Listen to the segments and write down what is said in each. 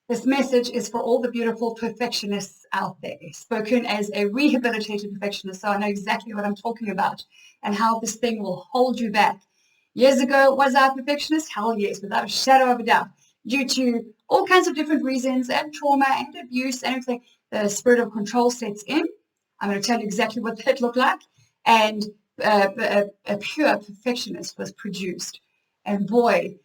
This message is for all the beautiful perfectionists out there, spoken as a rehabilitated perfectionist. So I know exactly what I'm talking about and how this thing will hold you back. Years ago, was I a perfectionist? Hell yes, without a shadow of a doubt. Due to all kinds of different reasons and trauma and abuse and everything, the spirit of control sets in. I'm going to tell you exactly what that looked like. And a pure perfectionist was produced. And boy,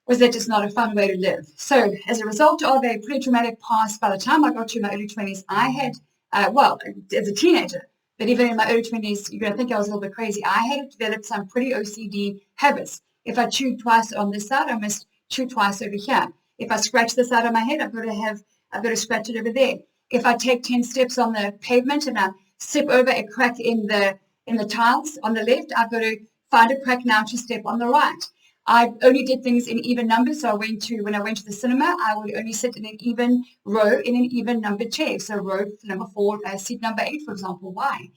was that just not a fun way to live. So as a result of a pretty traumatic past, by the time I got to my early 20s, I had, as a teenager, but even in my early 20s, you're going to think I was a little bit crazy. I had developed some pretty OCD habits. If I chewed twice on this side, I must chew twice over here. If I scratch the side of my head, I've got to scratch it over there. If I take 10 steps on the pavement and I step over a crack in the tiles on the left, I've got to find a crack now to step on the right. I only did things in even numbers. So when I went to the cinema, I would only sit in an even row in an even numbered chair. So row number 4, seat number 8, for example. Why?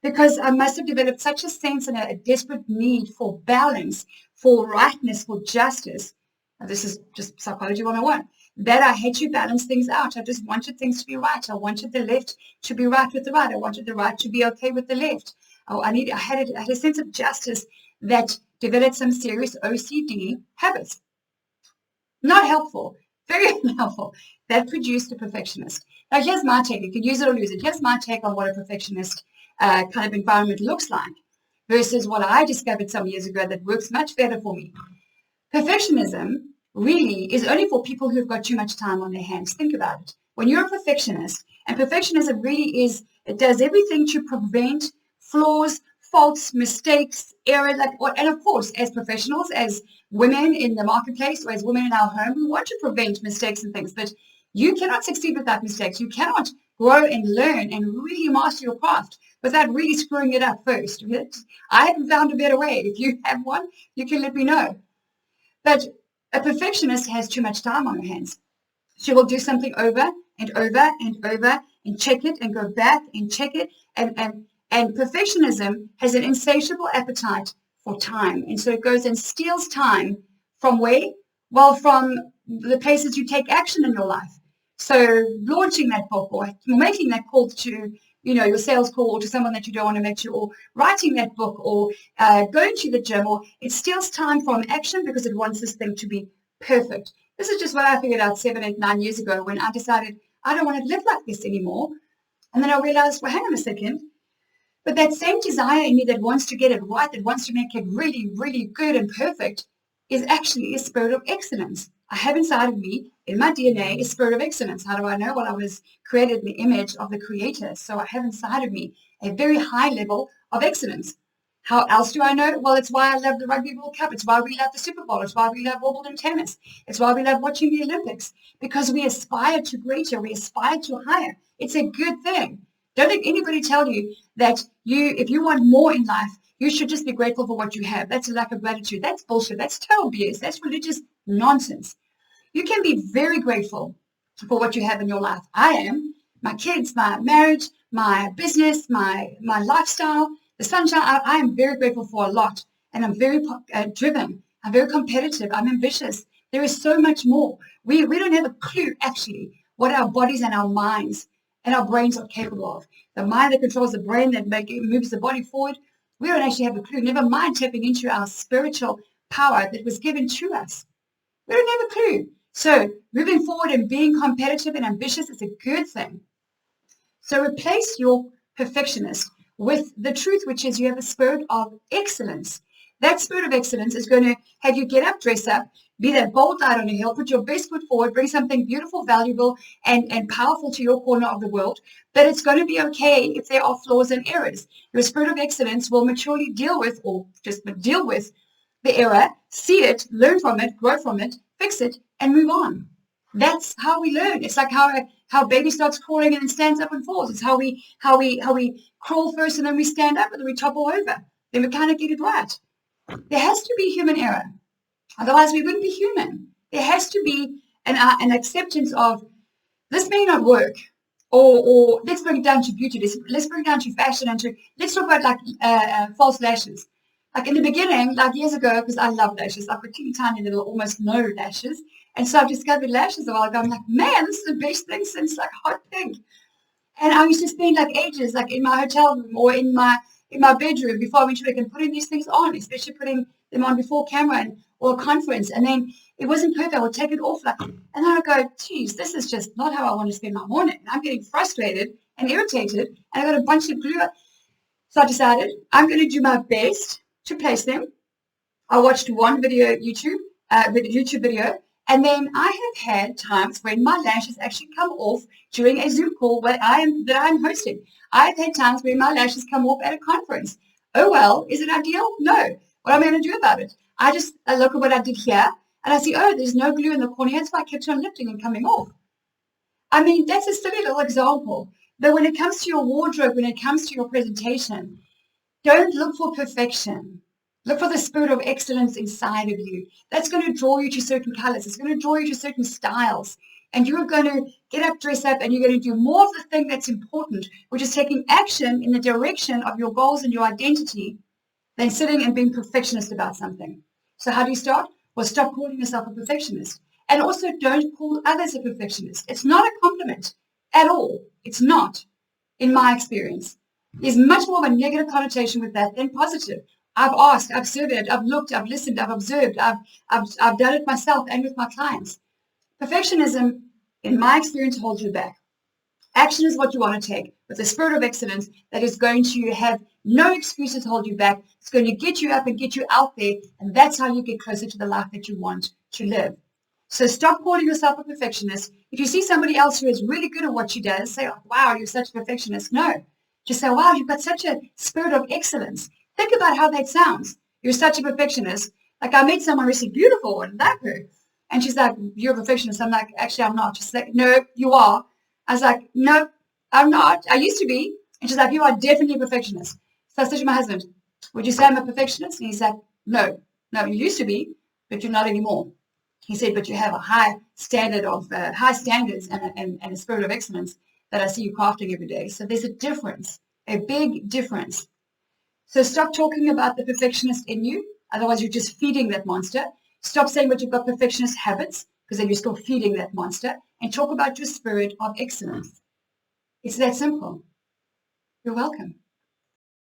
Because I must have developed such a sense and a desperate need for balance, for rightness, for justice. Now, this is just psychology 101. That I had to balance things out. I just wanted things to be right. I wanted the left to be right with the right. I wanted the right to be okay with the left. I had a sense of justice that developed some serious OCD habits. Not helpful, very unhelpful. That produced a perfectionist. Now, here's my take. You can use it or lose it. Here's my take on what a perfectionist kind of environment looks like versus what I discovered some years ago that works much better for me. Perfectionism really is only for people who've got too much time on their hands. Think about it. When you're a perfectionist, and perfectionism really is, it does everything to prevent flaws, faults, mistakes, errors, and of course, as professionals, as women in the marketplace, or as women in our home, we want to prevent mistakes and things, but you cannot succeed without mistakes. You cannot grow and learn and really master your craft without really screwing it up first. I haven't found a better way. If you have one, you can let me know. But a perfectionist has too much time on her hands. She will do something over and over and over and check it and go back and check it. And perfectionism has an insatiable appetite for time. And so it goes and steals time from where? Well, from the places you take action in your life. So launching that book or making that call to, your sales call or to someone that you don't want to make sure, or writing that book or going to the gym, or it steals time from action because it wants this thing to be perfect. This is just what I figured out 7, 8, 9 years ago when I decided I don't want to live like this anymore. And then I realized, well, hang on a second. But that same desire in me that wants to get it right, that wants to make it really, really good and perfect, is actually a spirit of excellence. I have inside of me, in my DNA, a spirit of excellence. How do I know? Well, I was created in the image of the Creator. So I have inside of me a very high level of excellence. How else do I know? Well, it's why I love the Rugby World Cup. It's why we love the Super Bowl. It's why we love Wimbledon tennis. It's why we love watching the Olympics, because we aspire to greater. We aspire to higher. It's a good thing. Don't let anybody tell you that if you want more in life, you should just be grateful for what you have. That's a lack of gratitude. That's bullshit. That's total BS. That's religious nonsense. You can be very grateful for what you have in your life. I am. My kids, my marriage, my business, my lifestyle, the sunshine. I am very grateful for a lot. And I'm very driven. I'm very competitive. I'm ambitious. There is so much more. We don't have a clue, actually, what our bodies and our minds and our brains are capable of. The mind that controls the brain that moves the body forward, we don't actually have a clue. Never mind tapping into our spiritual power that was given to us. We don't have a clue. So moving forward and being competitive and ambitious is a good thing. So replace your perfectionist with the truth, which is you have a spirit of excellence. That spirit of excellence is going to have you get up, dress up, be that bold light on a hill, put your best foot forward, bring something beautiful, valuable, and powerful to your corner of the world. But it's going to be okay if there are flaws and errors. Your spirit of excellence will maturely deal with the error, see it, learn from it, grow from it, fix it, and move on. That's how we learn. It's like how a baby starts crawling and then stands up and falls. It's how we crawl first and then we stand up and then we topple over. Then we kind of get it right. There has to be human error. Otherwise, we wouldn't be human. There has to be an acceptance of this may not work, or let's bring it down to beauty. Let's bring it down to fashion and let's talk about like false lashes. Like in the beginning, like years ago, because I love lashes, I've got teeny tiny little, almost no lashes. And so I've discovered lashes a while ago. I'm like, man, this is the best thing since like hot pink. And I used to spend like ages, like in my hotel room or in my bedroom before I went to work and putting these things on, especially putting them on before camera or a conference. And then it wasn't perfect. I would take it off and then I go, geez, this is just not how I want to spend my morning. I'm getting frustrated and irritated, and I got a bunch of glue. So I decided I'm going to do my best to place them. I watched one YouTube video, and then I have had times when my lashes actually come off during a Zoom call that I'm hosting. I've had times where my lashes come off at a conference. Oh well, is it ideal? No. What am I going to do about it? I look at what I did here, and I see, oh, there's no glue in the corner. That's why I kept on lifting and coming off. I mean, that's a silly little example. But when it comes to your wardrobe, when it comes to your presentation, don't look for perfection. Look for the spirit of excellence inside of you. That's going to draw you to certain colors. It's going to draw you to certain styles. And you're going to get up, dress up, and you're going to do more of the thing that's important, which is taking action in the direction of your goals and your identity than sitting and being perfectionist about something. So how do you start? Well, stop calling yourself a perfectionist. And also don't call others a perfectionist. It's not a compliment at all. It's not, in my experience. There's much more of a negative connotation with that than positive. I've asked, I've surveyed, I've looked, I've listened, I've observed, I've done it myself and with my clients. Perfectionism, in my experience, holds you back. Action is what you want to take with a spirit of excellence that is going to have no excuses to hold you back. It's going to get you up and get you out there, and that's how you get closer to the life that you want to live. So stop calling yourself a perfectionist. If you see somebody else who is really good at what she does, say, oh, wow, you're such a perfectionist. No, just say, wow, you've got such a spirit of excellence. Think about how that sounds. You're such a perfectionist. Like I met someone recently, beautiful, and like her. And she's like, you're a perfectionist. I'm like, actually, I'm not. She's like, no, you are. I was like, no, I'm not. I used to be. And she's like, you are definitely a perfectionist. So I said to my husband, would you say I'm a perfectionist? And he's like, no, you used to be, but you're not anymore. He said, but you have a high standards and a spirit of excellence that I see you crafting every day. So there's a difference, a big difference. So stop talking about the perfectionist in you. Otherwise, you're just feeding that monster. Stop saying that you've got perfectionist habits, because then you're still feeding that monster. And talk about your spirit of excellence. It's that simple. You're welcome.